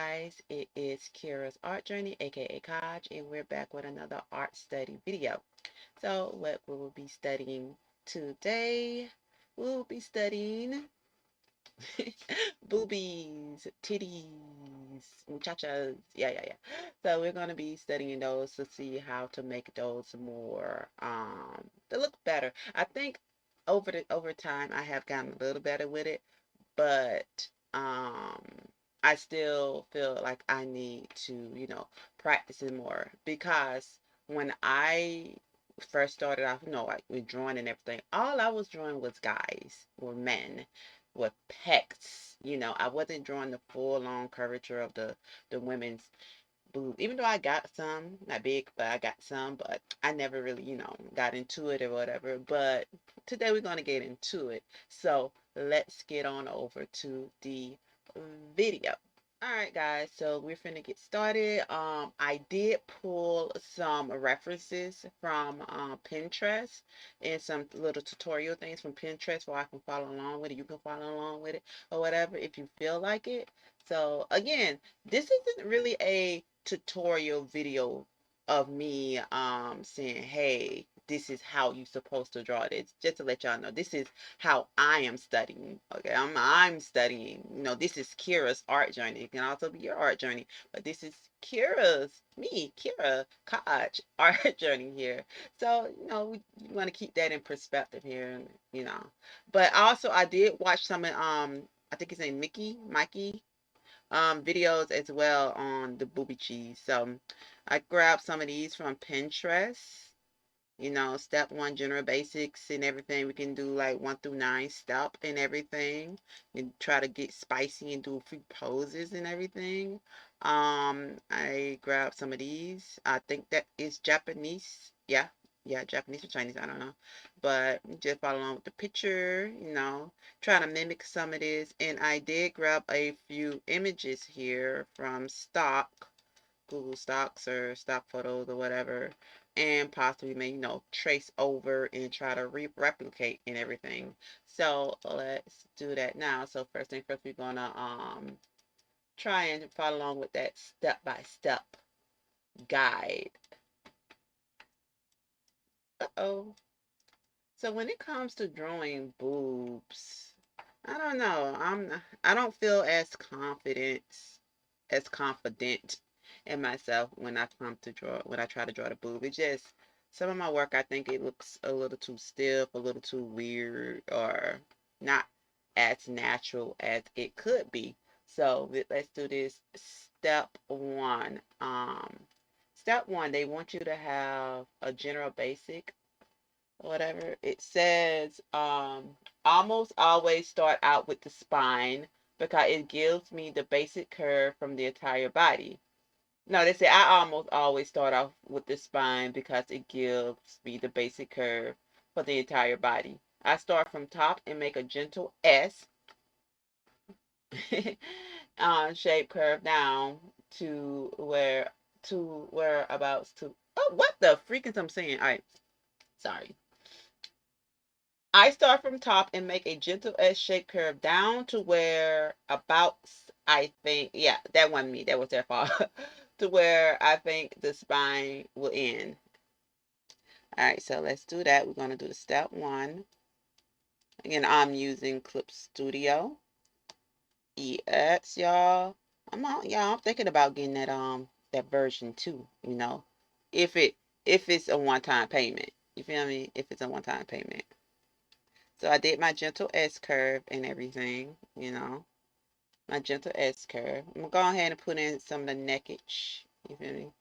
guys, it is Kira's Art Journey, aka Kaj, and we're back with another art study video. So, what we will be studying today, we'll be studying boobies, titties, muchachas. Yeah. So, we're going to be studying those to see how to make those more, to look better. I think over time, I have gotten a little better with it, but um I still feel like I need to, practice it more because when I first started off, like with drawing and everything, all I was drawing was guys or men with pecs. I wasn't drawing the full on curvature of the women's boob. Even though I got some, not big, but I got some, but I never really, got into it or whatever. But today we're going to get into it. So let's get on over to the video. All right, guys, so we're finna get started. I did pull some references from Pinterest and some little tutorial things from Pinterest where I can follow along with it. You can follow along with it or whatever if you feel like it. So again, this isn't really a tutorial video of me saying, hey, this is how you're supposed to draw this. Just to let y'all know, this is how I am studying. Okay, I'm studying. This is Kira's art journey. It can also be your art journey, but this is Kira Koch art journey here. So we want to keep that in perspective here. You know, but also I did watch some I think his name Mikey videos as well on the booby cheese. So I grabbed some of these from Pinterest. Step one, general basics and everything. We can do like 1 through 9 step and everything. And try to get spicy and do a few poses and everything. I grabbed some of these. I think that is Japanese. Yeah, Japanese or Chinese, I don't know. But just follow along with the picture, trying to mimic some of this. And I did grab a few images here from Google Stocks or stock photos or whatever, and possibly may, trace over and try to replicate and everything. So let's do that now. So first thing first, we're gonna try and follow along with that step-by-step guide. Uh-oh. So when it comes to drawing boobs, I don't know. I don't feel as confident in myself when I try to draw the boob. It just some of my work I think it looks a little too stiff, a little too weird, or not as natural as it could be. So let's do this. Step one, they want you to have a general basic, whatever. It says almost always start out with the spine because it gives me the basic curve from the entire body. No, they say I almost always start off with the spine because it gives me the basic curve for the entire body. I start from top and make a gentle S shape curve down to where abouts to. Oh, what the freak is I'm saying? All right, sorry. I start from top and make a gentle S-shaped curve down to where about, I think, yeah, that wasn't me. That was their fault. To where I think the spine will end. All right, so let's do that. We're going to do the step one. Again, I'm using Clip Studio. EX, y'all. I'm thinking about getting that version too, if it's a one-time payment. You feel me? If it's a one-time payment. So I did my gentle S curve and everything, my gentle S curve. I'm gonna go ahead and put in some of the neckage, you feel me?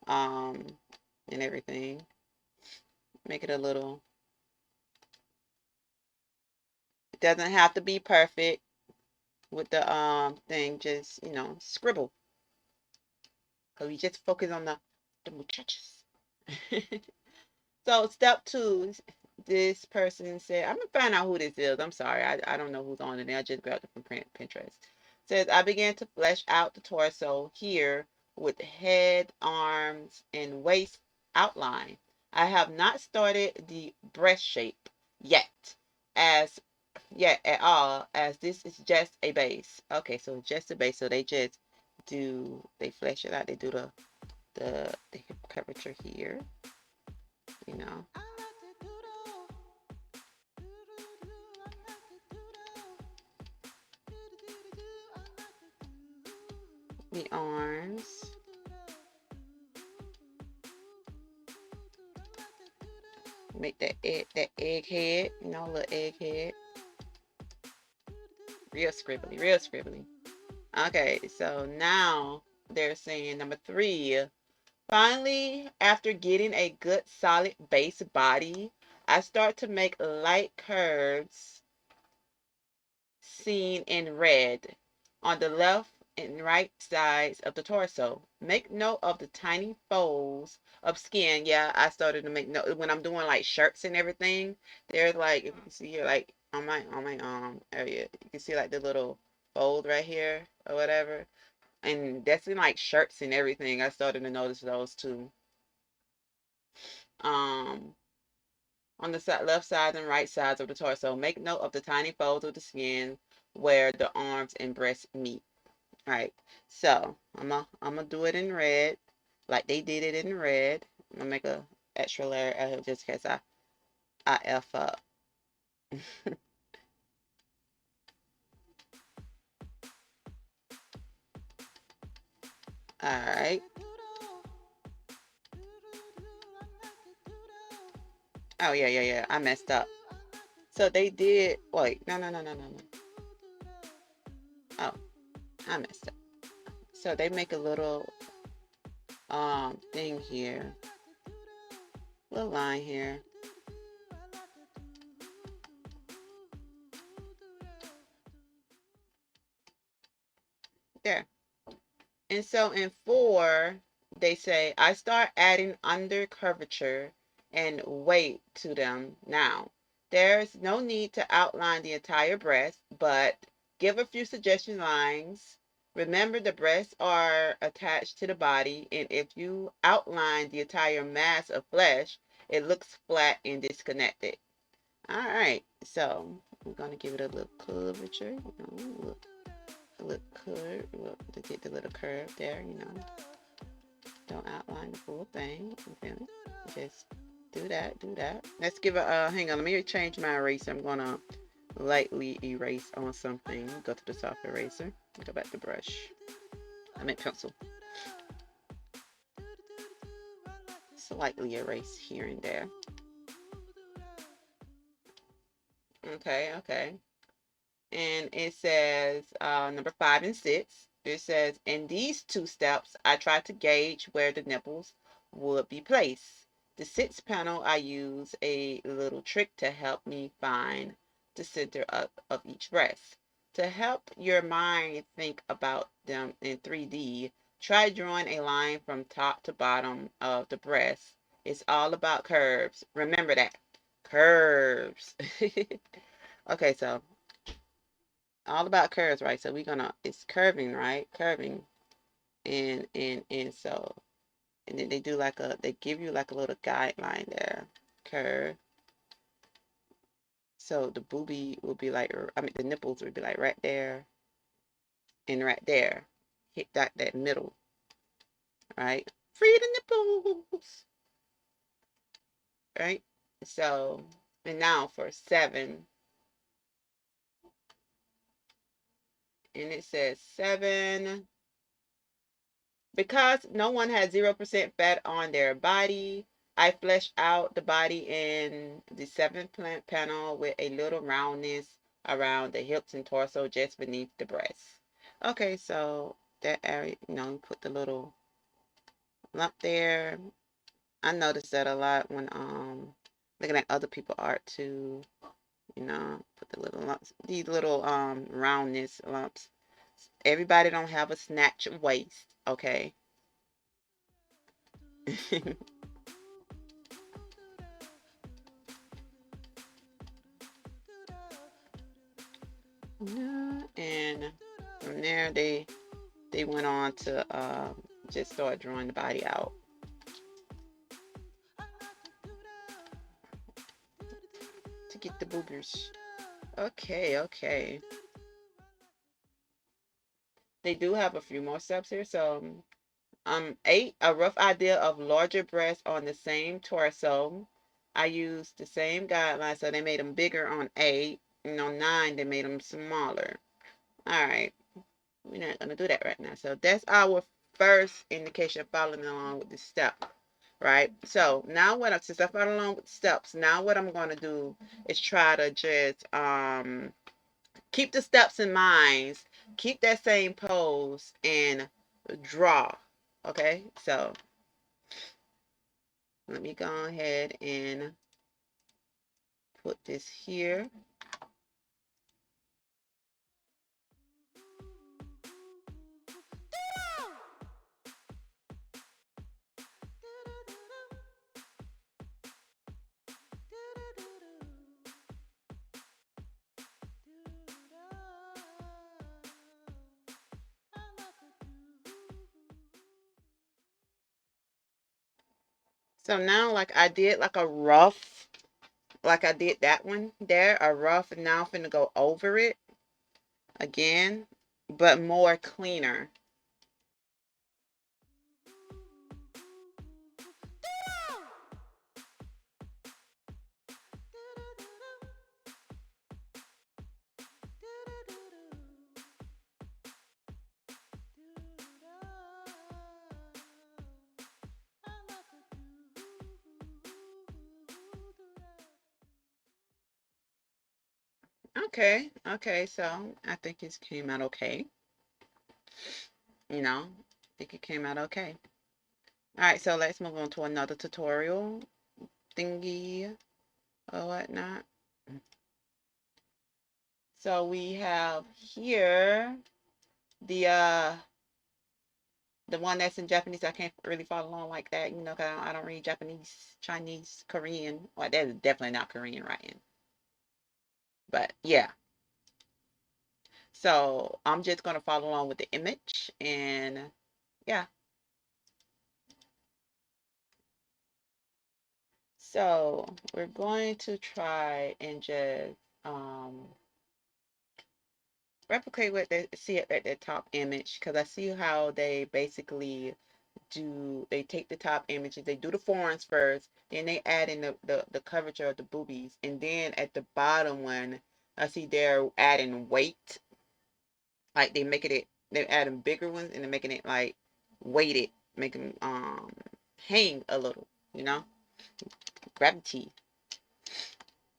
Um, and everything. Make it a little, it doesn't have to be perfect with the thing, just, scribble. So we just focus on the muchachos. So step two, this person said, I'm gonna find out who this is. I'm sorry, I don't know who's on it. I just grabbed it from Pinterest. Says I began to flesh out the torso here with head, arms, and waist outline. I have not started the breast shape yet, as yet at all, as this is just a base. Okay, so just a base. So they just they flesh it out. They do the hip curvature here, you know. The arms. Make that egg head, you know, little egg head. Real scribbly, real scribbly. Okay, so now they're saying number 3. Finally, after getting a good solid base body, I start to make light curves seen in red on the left and right sides of the torso. Make note of the tiny folds of skin. Yeah, I started to make note when I'm doing like shirts and everything. There's like, if you can see here, like on my area, you can see like the little fold right here or whatever. And that's in like shirts and everything. I started to notice those too. Um, on the left side and right sides of the torso. Make note of the tiny folds of the skin where the arms and breasts meet. All right, so I'm gonna do it in red, like they did it in red. I'm gonna make a extra layer out here just in case I F up. All right. Oh yeah, yeah, yeah. I messed up. So they did. Wait, no, no, no, no, no, no. Oh, I messed up. So they make a little thing here, little line here. There. And so in 4, they say, I start adding under curvature and weight to them now. There's no need to outline the entire breast, but give a few suggestion lines. Remember, the breasts are attached to the body, and if you outline the entire mass of flesh, it looks flat and disconnected. All right, so we're going to give it a little curvature, a little curve, to get the little curve there, you know. Don't outline the full thing. Okay. Just do that, do that. Let's give a, hang on, let me change my eraser. I'm gonna lightly erase on something. Go to the soft eraser, go back to brush. I meant pencil. Slightly erase here and there. Okay, okay. And it says number 5 and 6. It says, in these 2 steps, I try to gauge where the nipples would be placed. The 6th panel, I use a little trick to help me find the center of each breast. To help your mind think about them in 3D, try drawing a line from top to bottom of the breast. It's all about curves. Remember that. Curves. Okay, so all about curves, right? So we're gonna, it's curving, right? Curving. And so, and then they do like they give you like a little guideline there. Curve. So the boobie will be like, I mean, the nipples would be like right there and right there. Hit that middle, right? Free the nipples, right? So, and now for 7, and it says 7. Because no one has 0% fat on their body, I flesh out the body in the 7th panel with a little roundness around the hips and torso just beneath the breast. Okay, so that area, you know, put the little lump there. I noticed that a lot when looking at other people art too. You know, put the little lumps, these little roundness lumps. Everybody don't have a snatch waist, okay? And from there, they went on to just start drawing the body out. To get the boogers. Okay, okay. They do have a few more steps here. So 8, a rough idea of larger breasts on the same torso. I used the same guidelines, so they made them bigger on 8, and on 9 they made them smaller. All right, we're not gonna do that right now. So that's our first indication of following along with the step, right? So now since I followed along with the steps, now what I'm gonna do is try to just keep the steps in mind, keep that same pose, and draw. Okay, so let me go ahead and put this here. So now, like I did like a rough, like I did that one there, a rough, and now I'm finna go over it again, but more cleaner. Okay, okay, so I think it came out okay. I think it came out okay. All right, so let's move on to another tutorial thingy or whatnot. So we have here the one that's in Japanese. I can't really follow along like that, 'cause I don't read Japanese, Chinese, Korean. Well, that is definitely not Korean writing. But yeah. So I'm just gonna follow along with the image, and yeah. So we're going to try and just replicate what they see at the top image, because I see how they basically they take the top images, they do the forearms first, then they add in the curvature of the boobies, and then at the bottom one, I see they're adding weight, like they're adding bigger ones, and they're making it like weighted, making hang a little, gravity.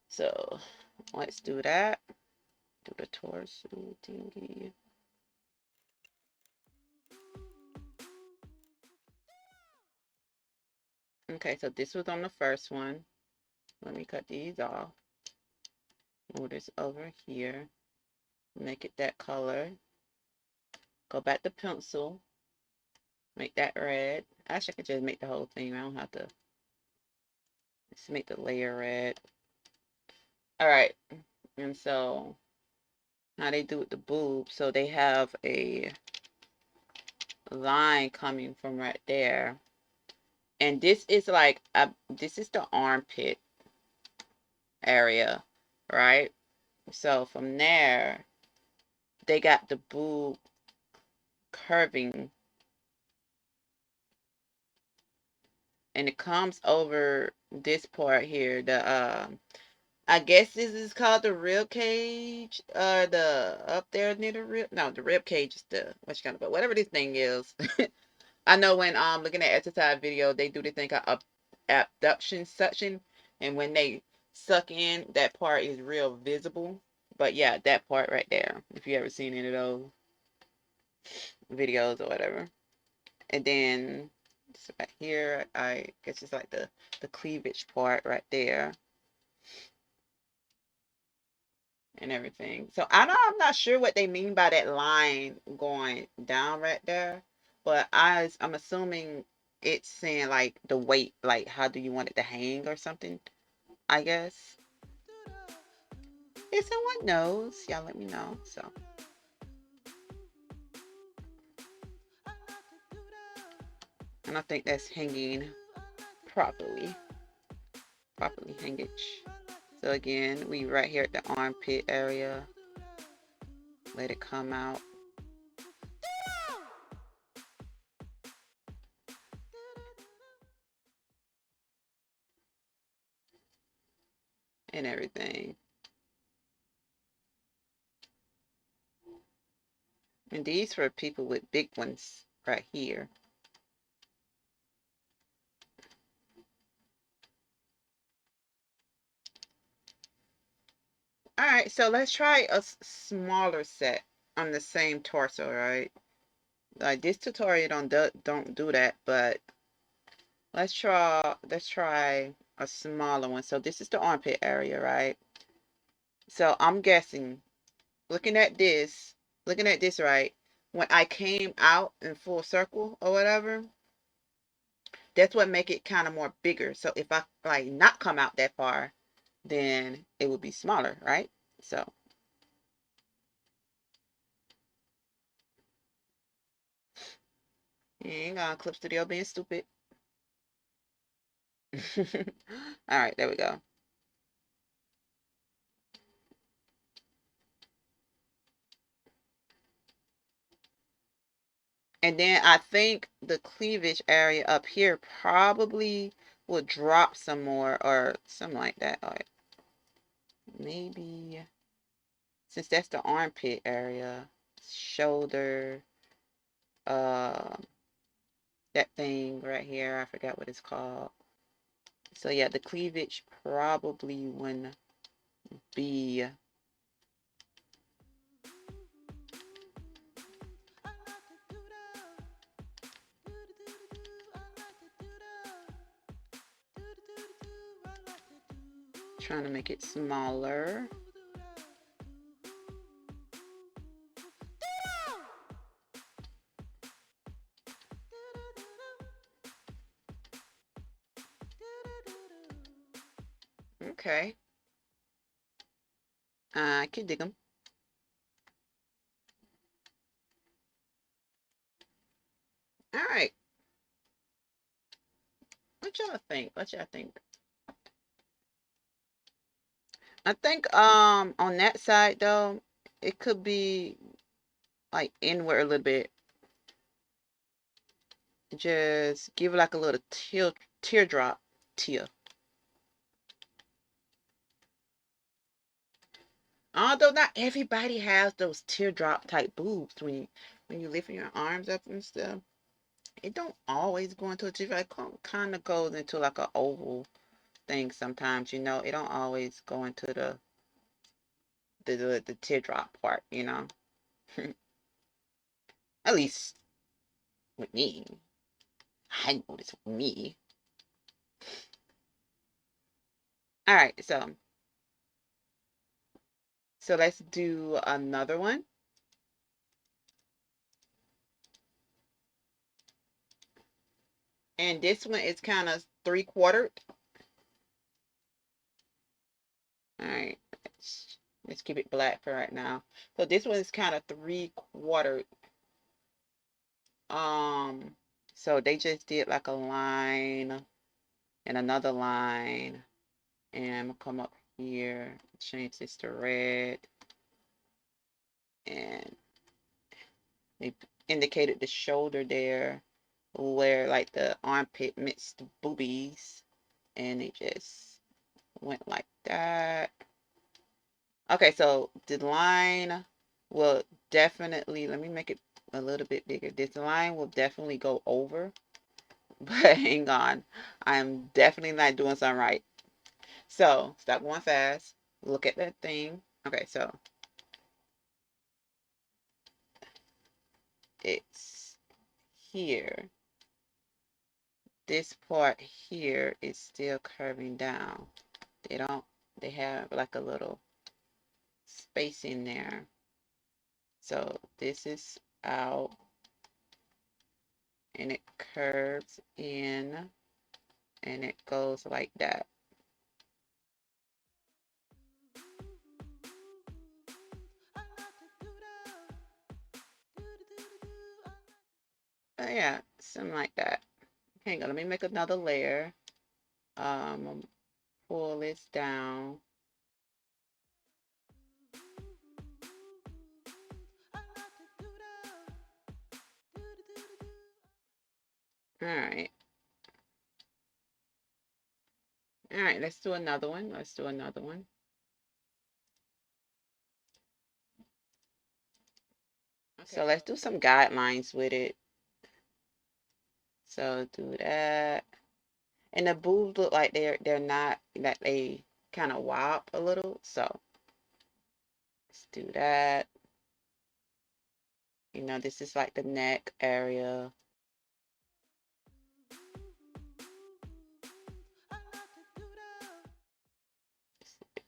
So let's do that. Do the torso thingy. Okay, so this was on the first one. Let me cut these off. Move this over here. Make it that color. Go back to pencil. Make that red. Actually, I could just make the whole thing. I don't have to. Let's make the layer red. All right. And so, how they do with the boobs. So they have a line coming from right there. And this is like, this is the armpit area, right? So from there, they got the boob curving, and it comes over this part here. I guess this is called the rib cage, the up there near the rib. No, the rib cage is the what you kind of, but whatever this thing is. I know when looking at exercise video, they do the thing called abduction suction, and when they suck in, that part is real visible. But yeah, that part right there. If you ever seen any of those videos or whatever. And then right here, I guess it's like the cleavage part right there and everything. So I'm not sure what they mean by that line going down right there, but I'm assuming it's saying like the weight, like how do you want it to hang or something, I guess. If someone knows, y'all let me know. So, and I think that's hanging properly, hangage. So again, we right here at the armpit area. Let it come out. and everything. And these for people with big ones right here. All right, so let's try a smaller set on the same torso, right? Like this tutorial don't do that, but let's try a smaller one. So this is the armpit area, right? So I'm guessing, looking at this, right? When I came out in full circle or whatever, that's what make it kind of more bigger. So if I like not come out that far, then it would be smaller, right? So you ain't gonna clip studio being stupid. All right, there we go. And then I think the cleavage area up here probably will drop some more or something like that. Or maybe since that's the armpit area, shoulder, uh, that thing right here, I forgot what it's called. So yeah, the cleavage probably wouldn't be. Trying to make it smaller. Okay. I can dig them. All right. What y'all think? What y'all think? I think on that side though, it could be like inward a little bit. Just give like a little teardrop tear. Although not everybody has those teardrop type boobs when you lift your arms up and stuff. It don't always go into a teardrop. It kind of goes into like an oval thing sometimes. It don't always go into the teardrop part. At least with me, I noticed with me. All right, so let's do another one. And this one is kind of 3/4. All right, let's keep it black for right now. So this one is kind of 3/4. Um, so they just did like a line and another line, and I'm gonna come up here, change this to red, and they indicated the shoulder there, where like the armpit meets the boobies, and it just went like that. Okay, so the line will definitely, let me make it a little bit bigger. This line will definitely go over, but hang on. I'm definitely not doing something right. So stop going fast. Look at that thing. Okay, so it's here. This part here is still curving down. They have like a little space in there. So this is out and it curves in and it goes like that. Yeah, something like that. Hang on, let me make another layer. Pull this down. All right. All right, let's do another one. Let's do another one. So let's do some guidelines with it. So do that. And the boobs look like they're not, that they kind of wop a little. So let's do that. You know, this is like the neck area.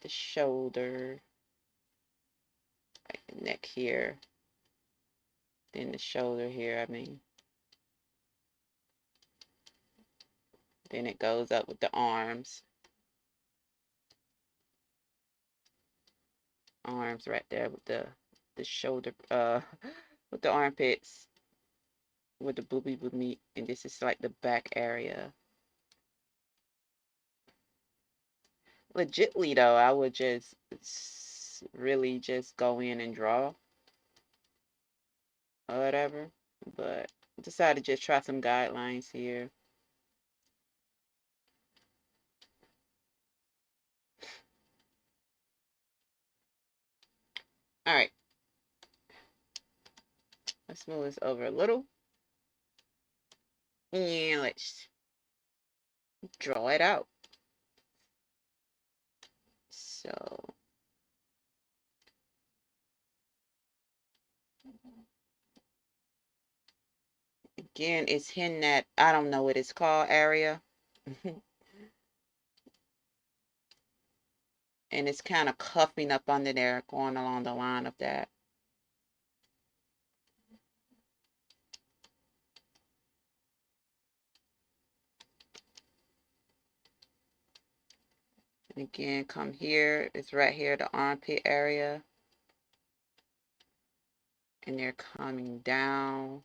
The shoulder, like the neck here. Then the shoulder here, I mean. Then it goes up with the arms. Arms right there with the shoulder, with the armpits, where the boobie would meet. And this is like the back area. Legitly though, I would just really just go in and draw or whatever. But decided to just try some guidelines here. All right. Let's move this over a little. And let's draw it out. So again, it's hitting that, I don't know what it's called, area. And it's kind of cuffing up under there, going along the line of that. And again, come here. It's right here, the armpit area. And they're coming down.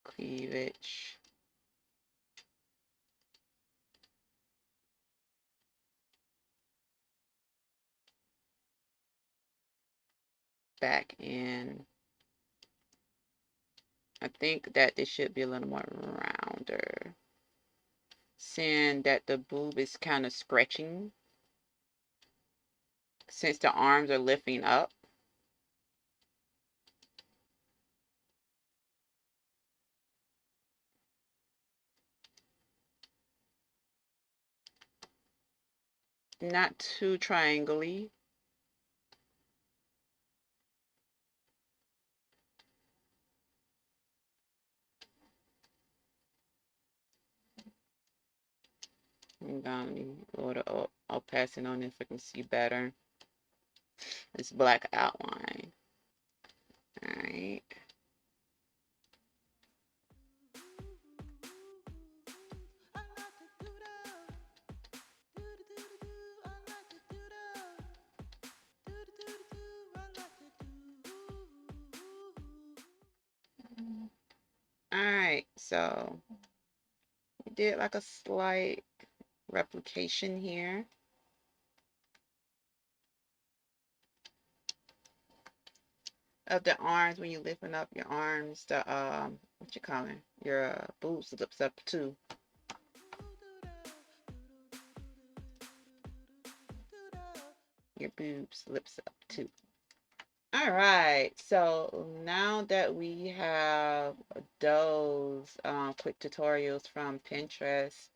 Cleavage. Back in. I think that this should be a little more rounder. Seeing that the boob is kind of stretching since the arms are lifting up. Not too triangle-y. I'm gonna go to, I'll pass it on if I can see better. This black outline. Alright. Alright, so we did like a slight replication here. Of the arms when you lifting up your arms, the what you calling? Your boobs lips up too. Your boobs lips up too. All right, so now that we have those quick tutorials from Pinterest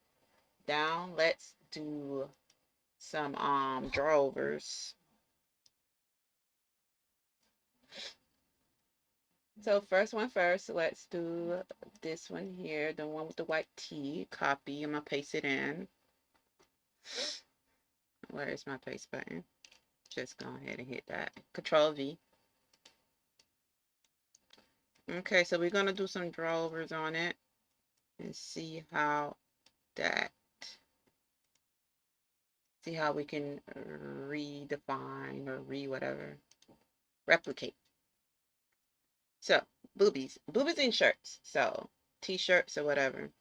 down, let's do some drawovers. So first one first, let's do this one here, the one with the white T. Copy, I'm gonna paste it in. Where is my paste button? Just go ahead and hit that. Control V. Okay, so we're gonna do some drawovers on it and see how that, see how we can redefine or whatever, replicate. So boobies in shirts, so t-shirts or whatever.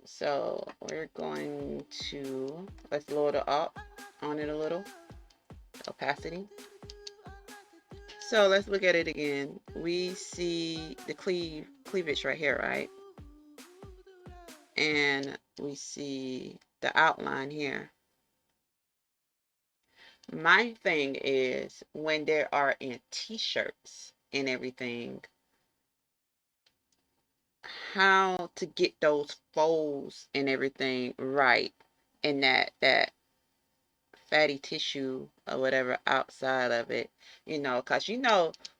So we're going to, let's load it up on it a little, opacity. So let's look at it again. We see the cleavage right here, right? And we see the outline here. My thing is when there are in t-shirts and everything, how to get those folds and everything right in that fatty tissue or whatever outside of it, because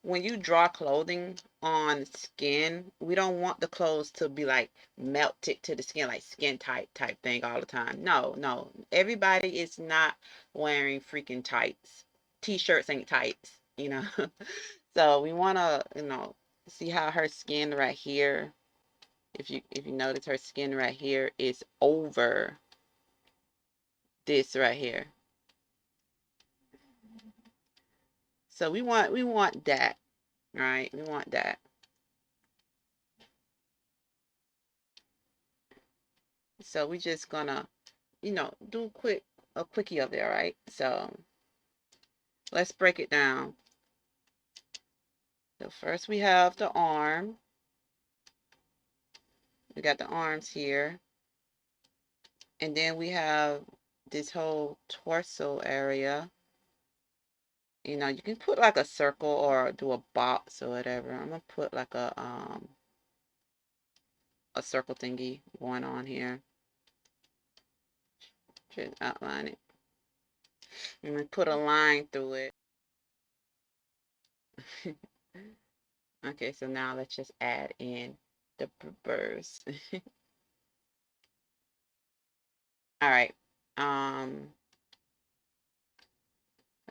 when you draw clothing on skin, we don't want the clothes to be like melted to the skin, like skin tight type thing all the time. No, no, everybody is not wearing freaking tights. T-shirts ain't tights. So we want to, see how her skin right here, if you notice her skin right here is over this right here. So we want that, right? We want that. So we just gonna, do a quickie of there, right? So let's break it down. So first we have the arm. We got the arms here. And then we have this whole torso area. You can put like a circle or do a box or whatever. I'm gonna put like a circle thingy going on here. Just outline it. I'm gonna put a line through it. Okay, so now let's just add in the birds. All right.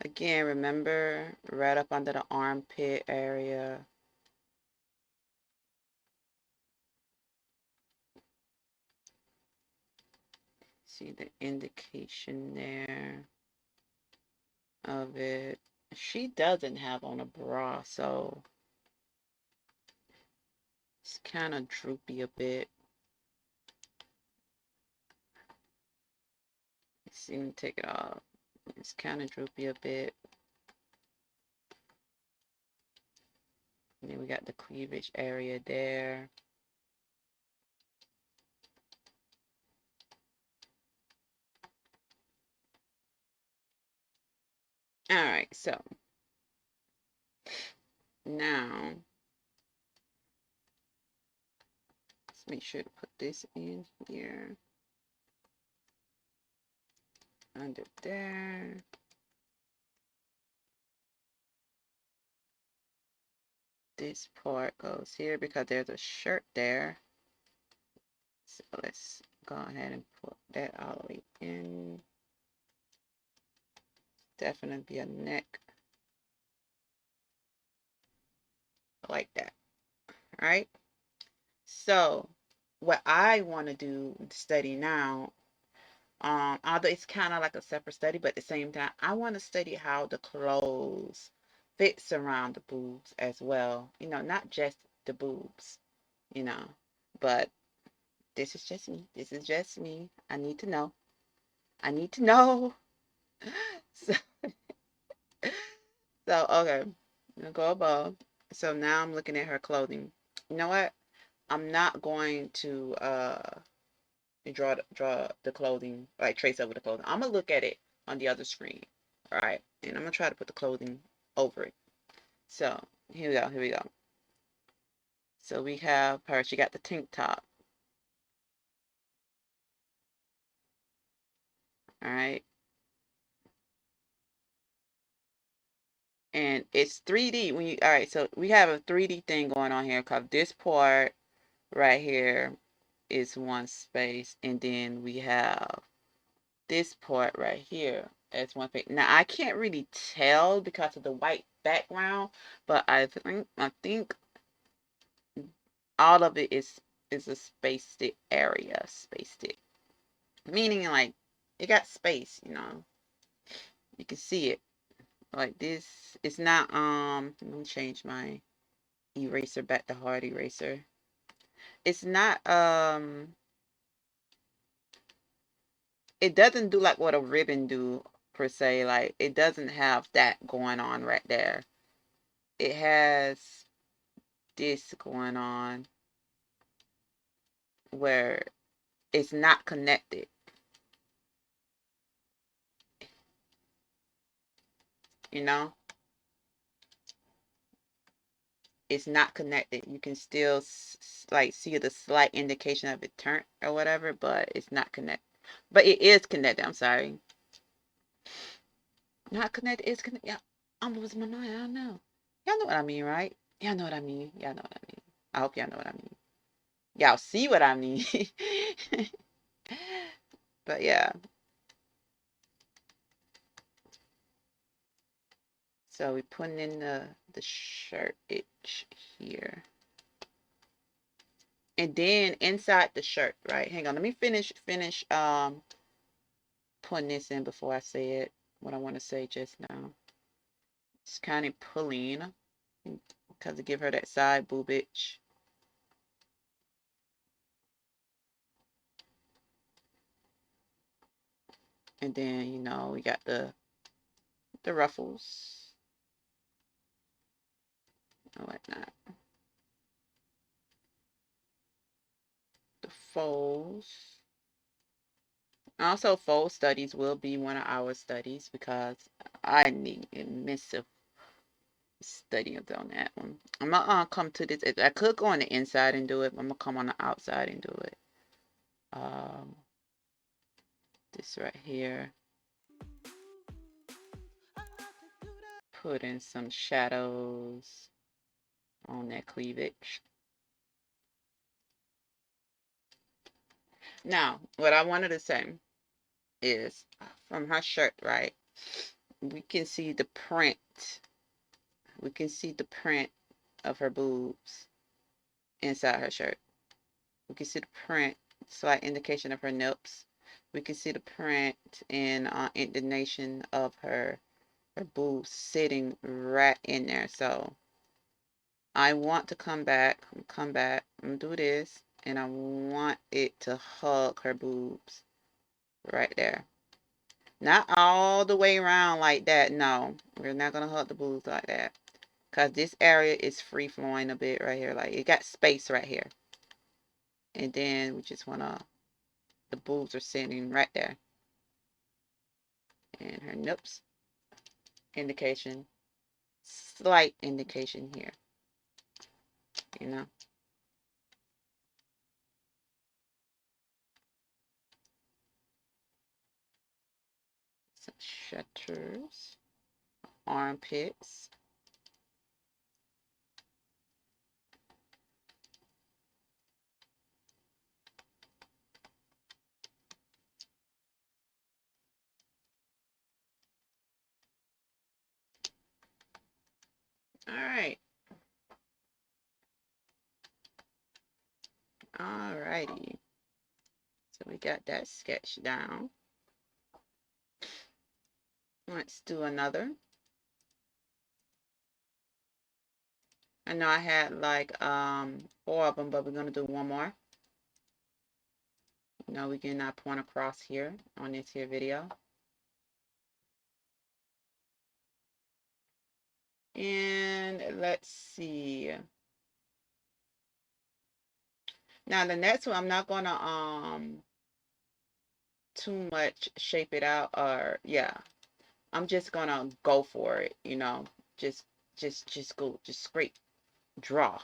Again, remember right up under the armpit area. See the indication there of it. She doesn't have on a bra, so it's kind of droopy a bit. See me take it off. It's kind of droopy a bit. And then we got the cleavage area there. All right, so now let's make sure to put this in here. Under there. This part goes here because there's a shirt there. So let's go ahead and put that all the way in. Definitely be a neck. Like that. All right. So what I want to do study now, although it's kind of like a separate study, but at the same time, I want to study how the clothes fits around the boobs as well. Not just the boobs, you know, but this is just me. This is just me. I need to know. I need to know. So, okay. I'm gonna go above. So now I'm looking at her clothing. You know what? I'm not going to draw the clothing, like trace over the clothing. I'm gonna look at it on the other screen. All right, and I'm gonna try to put the clothing over it. So here we go. Here we go. So we have her. She got the tank top. All right, and it's 3D when you. All right, so we have a 3D thing going on here because this part right here is one space, and then we have this part right here as one space. Now I can't really tell because of the white background, but I think all of it is a spaced area, spaced it, meaning like it got space. You can see it like this. It's not let me change my eraser back to hard eraser. It's not it doesn't do like what a ribbon do per se. Like it doesn't have that going on right there. it has this going on where it's not connected. You know, it's not connected. You can still like see the slight indication of it turnt or whatever, but it's not connected. But it is connected. I'm sorry, not connected. It's connected. Yeah, I'm losing my mind. I don't know. Y'all know what I mean, right? Y'all know what I mean. Y'all know what I mean. I hope y'all know what I mean. Y'all see what I mean. But yeah. So we're putting in the shirt itch here. And then inside the shirt, right? Hang on, let me finish putting this in before I say it. What I want to say just now. It's kind of pulling because to give her that side boobage. And then, you know, we got the ruffles and whatnot. The folds. Also, fold studies will be one of our studies because I need massive study on that one. I'm gonna come to this. I could go on the inside and do it, but I'm gonna come on the outside and do it. Um, this right here. Put in some shadows on that cleavage. Now, what I wanted to say is from her shirt, right? We can see the print. We can see the print of her boobs inside her shirt. We can see the print, slight indication of her nips. We can see the print and indication of her boobs sitting right in there. So I want to come back, I'm gonna do this, and I want it to hug her boobs right there. Not all the way around like that. No, we're not gonna hug the boobs like that. Cause this area is free flowing a bit right here. Like it got space right here. And then we just wanna, the boobs are sitting right there. And her nips, indication, slight indication here. You know. Some shutters, armpits. All right. All righty. So we got that sketch down. Let's do another. I know I had like 4 of them, but we're gonna do one more. You know, we can point across here on this here video. And let's see. Now the next one, I'm not gonna too much shape it out, or yeah, I'm just gonna go for it, you know. Just go, just scrape, draw.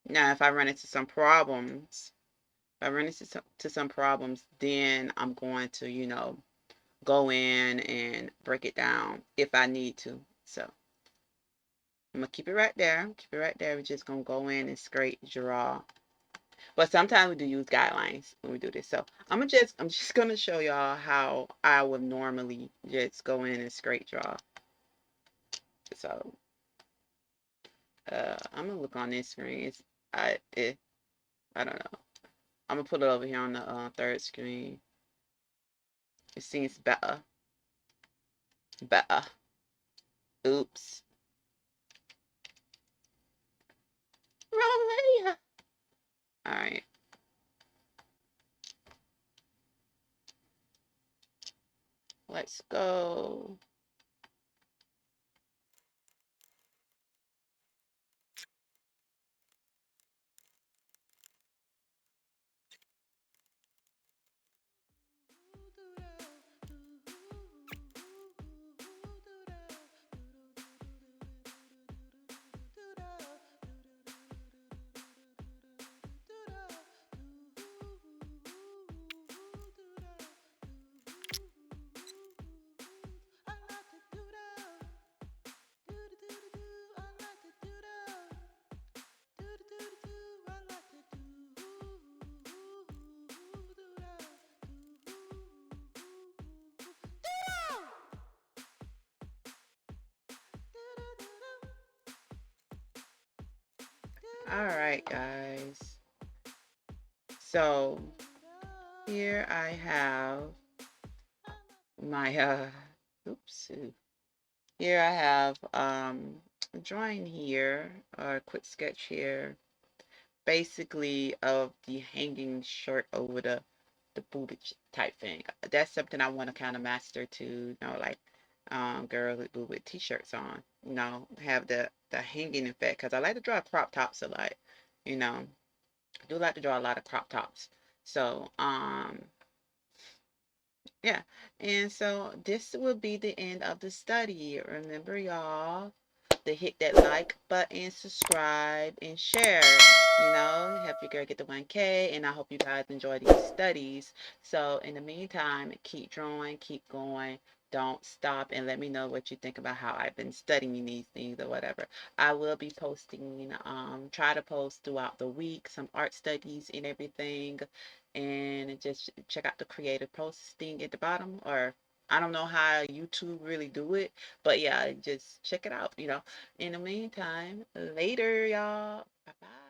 Now if I run into some problems, then I'm going to, you know, go in and break it down if I need to. So I'm gonna keep it right there. Keep it right there. We're just gonna go in and scrape, draw. But sometimes we do use guidelines when we do this. So I'm just gonna show y'all how I would normally just go in and scrape draw. So I'm gonna look on this screen. I don't know. I'm gonna put it over here on the third screen. It seems better. Better. Oops. Wrong way. All right. Let's go. All right, guys. So here I have my oops. Here I have a drawing here, or a quick sketch here, basically of the hanging shirt over the boobage type thing. That's something I want to kind of master to, like girls with boob with t-shirts on, have the hanging effect, because I like to draw crop tops a lot, you know. I do like to draw a lot of crop tops. So, yeah. And so this will be the end of the study. Remember, y'all, to hit that like button, subscribe, and share. Help your girl get to 1K. And I hope you guys enjoy these studies. So, in the meantime, keep drawing, keep going. Don't stop, and let me know what you think about how I've been studying these things or whatever. I will be posting, try to post throughout the week some art studies and everything. And just check out the creative posting at the bottom, or I don't know how YouTube really do it, but yeah, just check it out. In the meantime, later, y'all. Bye bye.